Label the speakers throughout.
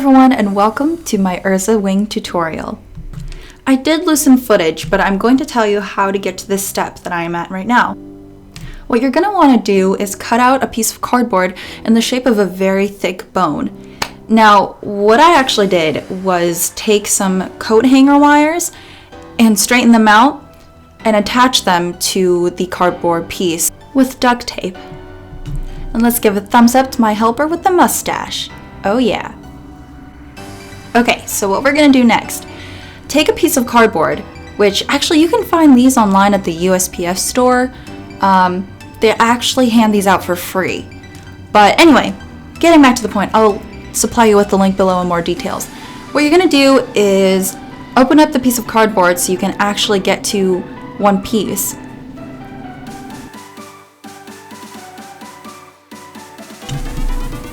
Speaker 1: everyone, and welcome to my Erza wing tutorial. I did lose some footage, but I'm going to tell you how to get to this step that I am at right now. What you're going to want to do is cut out a piece of cardboard in the shape of a very thick bone. Now, what I actually did was take some coat hanger wires and straighten them out and attach them to the cardboard piece with duct tape. And let's give a thumbs up to my helper with the mustache. Oh yeah. Okay, so what we're gonna do next, take a piece of cardboard, which actually you can find these online at the USPS store. They actually hand these out for free. But anyway, getting back to the point, I'll supply you with the link below and more details. What you're gonna do is open up the piece of cardboard so you can actually get to one piece.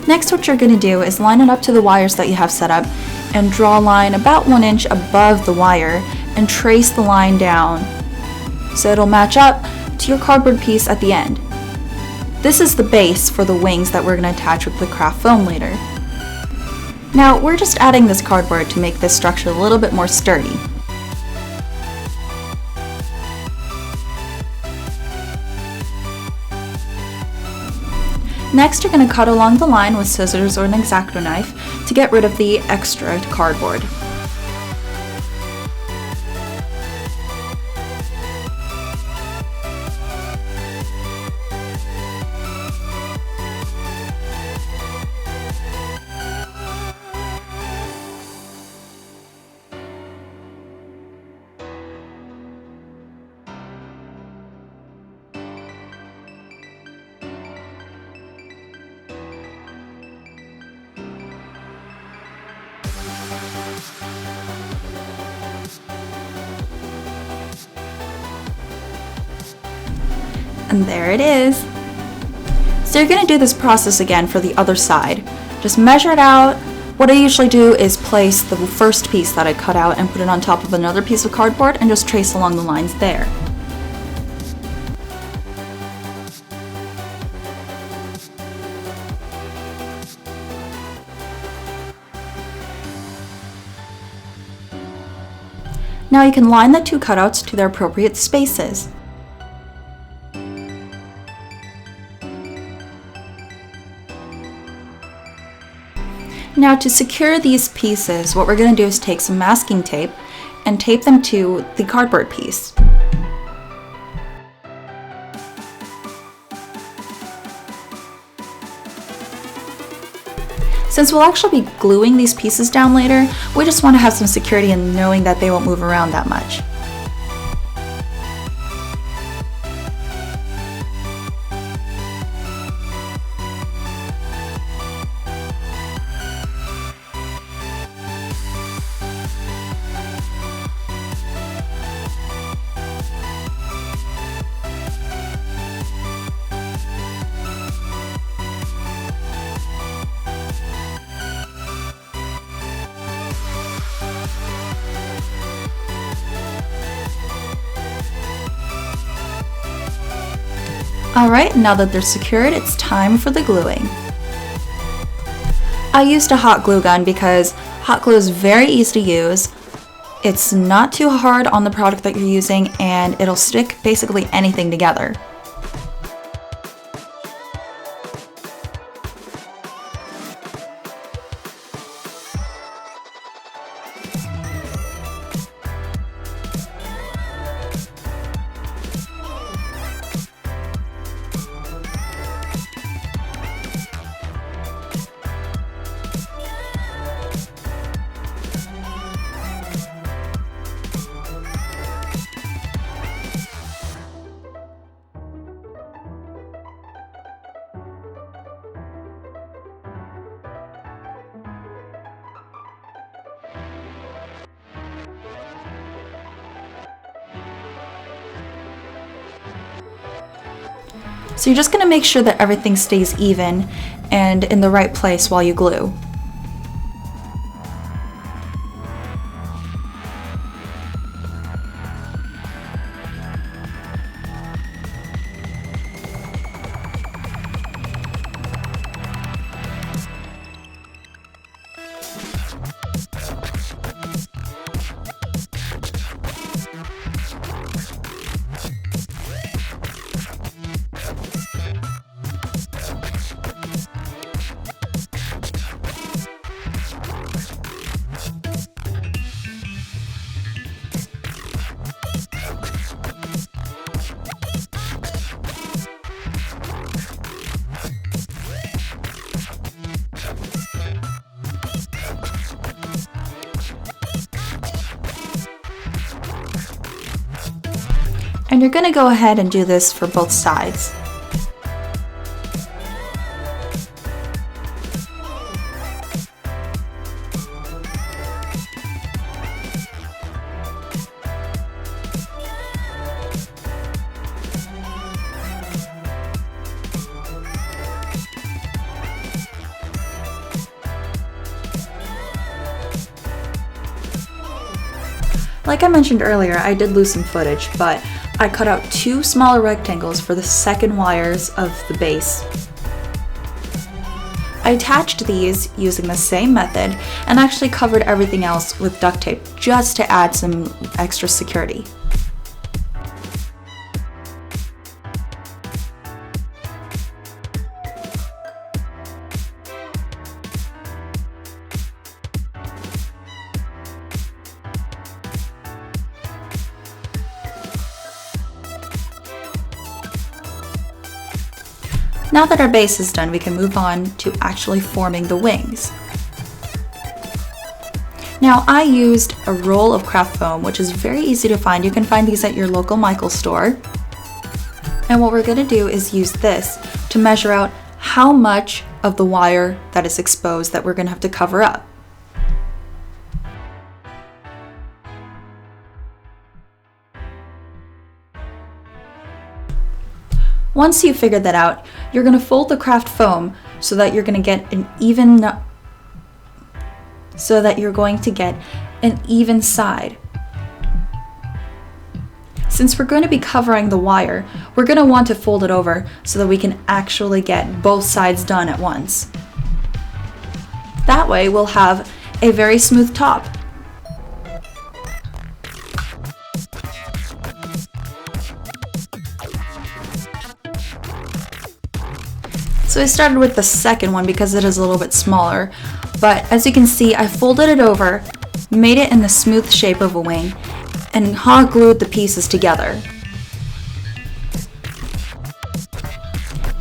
Speaker 1: Next, what you're going to do is line it up to the wires that you have set up and draw a line about 1 inch above the wire and trace the line down so it'll match up to your cardboard piece at the end. This is the base for the wings that we're going to attach with the craft foam later. Now, we're just adding this cardboard to make this structure a little bit more sturdy. Next, you're going to cut along the line with scissors or an X-Acto knife to get rid of the extra cardboard. And there it is. So you're going to do this process again for the other side. Just measure it out. What I usually do is place the first piece that I cut out and put it on top of another piece of cardboard and just trace along the lines there. Now you can line the two cutouts to their appropriate spaces. Now, to secure these pieces, what we're going to do is take some masking tape and tape them to the cardboard piece. Since we'll actually be gluing these pieces down later, we just want to have some security in knowing that they won't move around that much. Alright, now that they're secured, it's time for the gluing. I used a hot glue gun because hot glue is very easy to use. It's not too hard on the product that you're using, and it'll stick basically anything together. So you're just going to make sure that everything stays even and in the right place while you glue. And you're gonna go ahead and do this for both sides. Like I mentioned earlier, I did lose some footage, but I cut out 2 smaller rectangles for the second wires of the base. I attached these using the same method and actually covered everything else with duct tape just to add some extra security. Now that our base is done, we can move on to actually forming the wings. Now I used a roll of craft foam, which is very easy to find. You can find these at your local Michaels store. And what we're going to do is use this to measure out how much of the wire that is exposed that we're going to have to cover up. Once you figure that out, you're going to fold the craft foam so that you're going to get an even side. Since we're going to be covering the wire, we're going to want to fold it over so that we can actually get both sides done at once. That way we'll have a very smooth top. So I started with the second one because it is a little bit smaller, but as you can see, I folded it over, made it in the smooth shape of a wing, and hot glued the pieces together.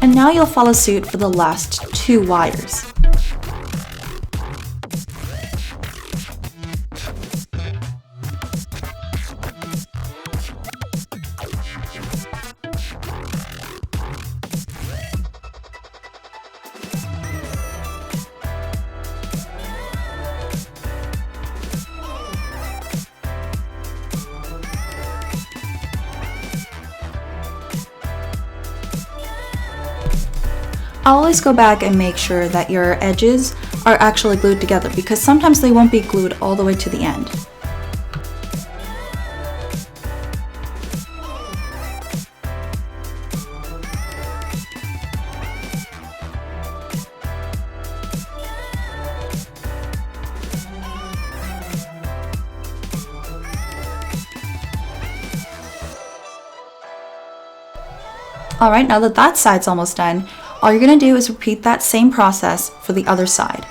Speaker 1: And now you'll follow suit for the last 2 wires. Always go back and make sure that your edges are actually glued together because sometimes they won't be glued all the way to the end. Alright, now that that side's almost done, all you're going to do is repeat that same process for the other side.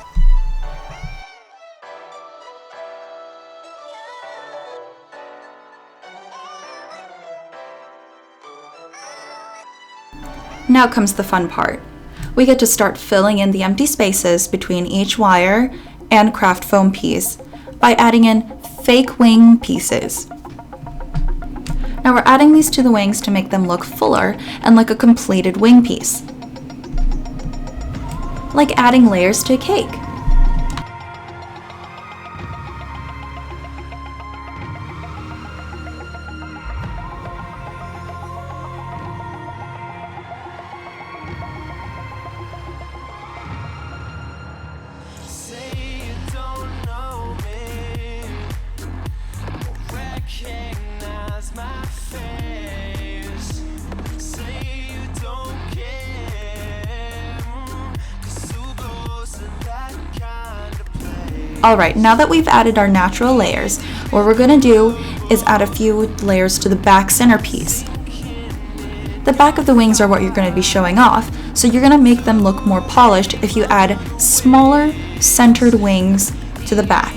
Speaker 1: Now comes the fun part. We get to start filling in the empty spaces between each wire and craft foam piece by adding in fake wing pieces. Now we're adding these to the wings to make them look fuller and like a completed wing piece. Like adding layers to a cake. Alright, now that we've added our natural layers, what we're going to do is add a few layers to the back centerpiece. The back of the wings are what you're going to be showing off, so you're going to make them look more polished if you add smaller centered wings to the back.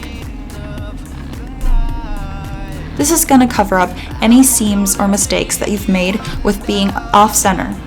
Speaker 1: This is going to cover up any seams or mistakes that you've made with being off-center.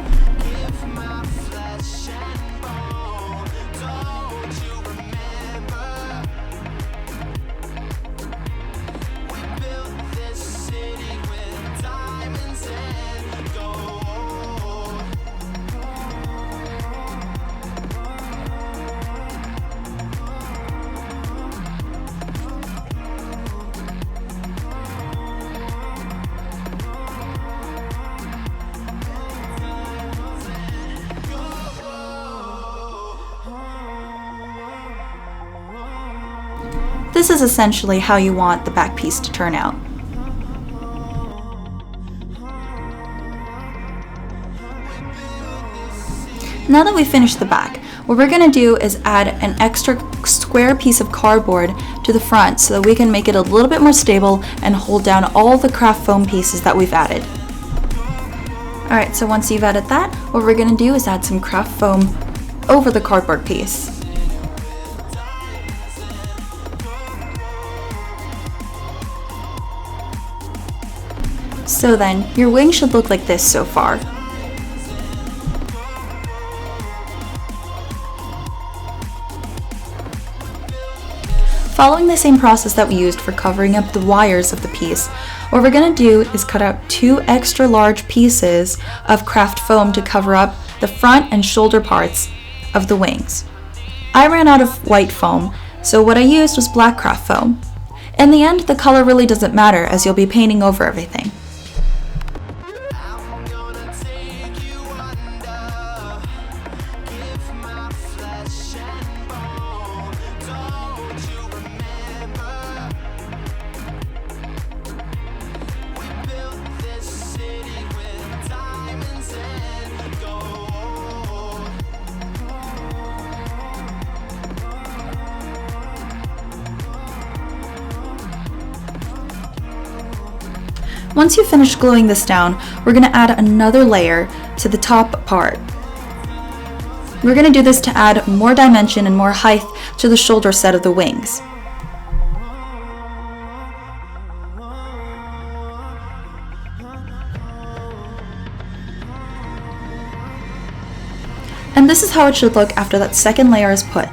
Speaker 1: this is essentially how you want the back piece to turn out. Now that we've finished the back, what we're going to do is add an extra square piece of cardboard to the front so that we can make it a little bit more stable and hold down all the craft foam pieces that we've added. Alright, so once you've added that, what we're going to do is add some craft foam over the cardboard piece. So then, your wing should look like this so far. Following the same process that we used for covering up the wires of the piece, what we're going to do is cut out 2 extra large pieces of craft foam to cover up the front and shoulder parts of the wings. I ran out of white foam, so what I used was black craft foam. In the end, the color really doesn't matter as you'll be painting over everything. Once you finish gluing this down, we're going to add another layer to the top part. We're going to do this to add more dimension and more height to the shoulder set of the wings. And this is how it should look after that second layer is put.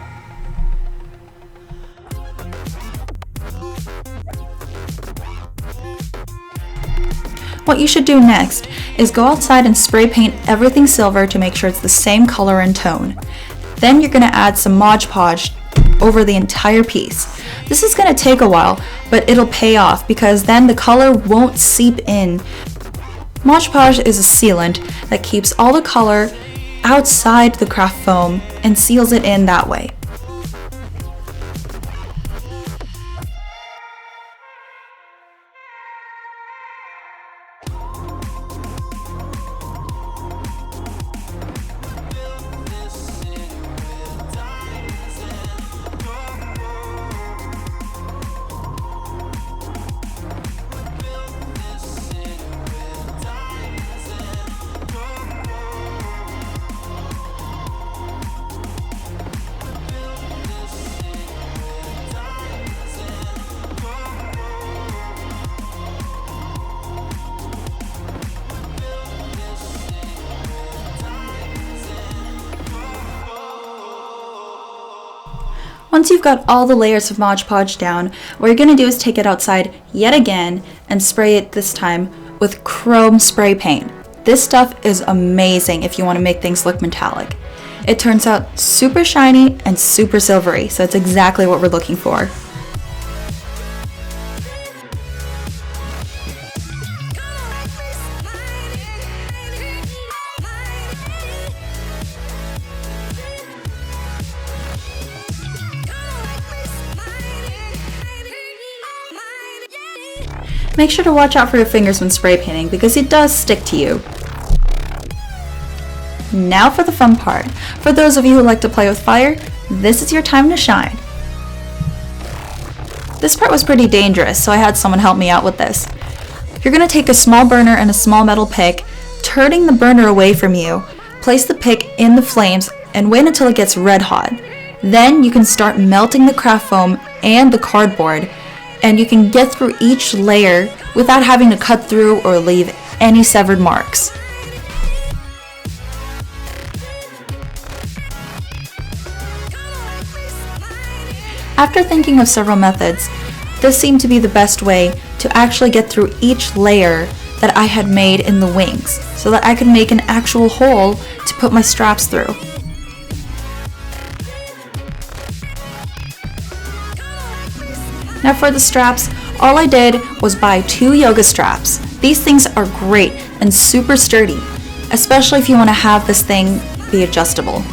Speaker 1: What you should do next is go outside and spray paint everything silver to make sure it's the same color and tone. Then you're going to add some Mod Podge over the entire piece. This is going to take a while, but it'll pay off because then the color won't seep in. Mod Podge is a sealant that keeps all the color outside the craft foam and seals it in that way. Once you've got all the layers of Mod Podge down, what you're going to do is take it outside yet again and spray it this time with chrome spray paint. This stuff is amazing if you want to make things look metallic. It turns out super shiny and super silvery, so it's exactly what we're looking for. Make sure to watch out for your fingers when spray painting because it does stick to you. Now for the fun part. For those of you who like to play with fire, this is your time to shine. This part was pretty dangerous, so I had someone help me out with this. You're going to take a small burner and a small metal pick, turning the burner away from you, place the pick in the flames, and wait until it gets red hot. Then you can start melting the craft foam and the cardboard, and you can get through each layer without having to cut through or leave any severed marks. After thinking of several methods, this seemed to be the best way to actually get through each layer that I had made in the wings, so that I could make an actual hole to put my straps through. Now for the straps, all I did was buy 2 yoga straps. These things are great and super sturdy, especially if you want to have this thing be adjustable.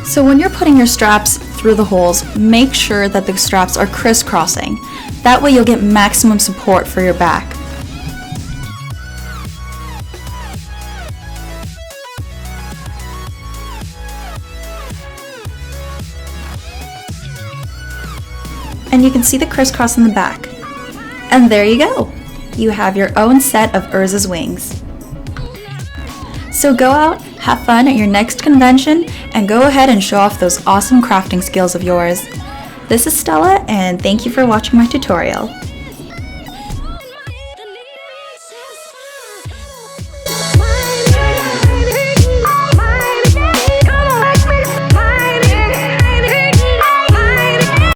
Speaker 1: So when you're putting your straps through the holes, make sure that the straps are crisscrossing. That way you'll get maximum support for your back. And you can see the crisscross in the back. And there you go! You have your own set of Erza's wings. So go out, have fun at your next convention, and go ahead and show off those awesome crafting skills of yours. This is Stella, and thank you for watching my tutorial.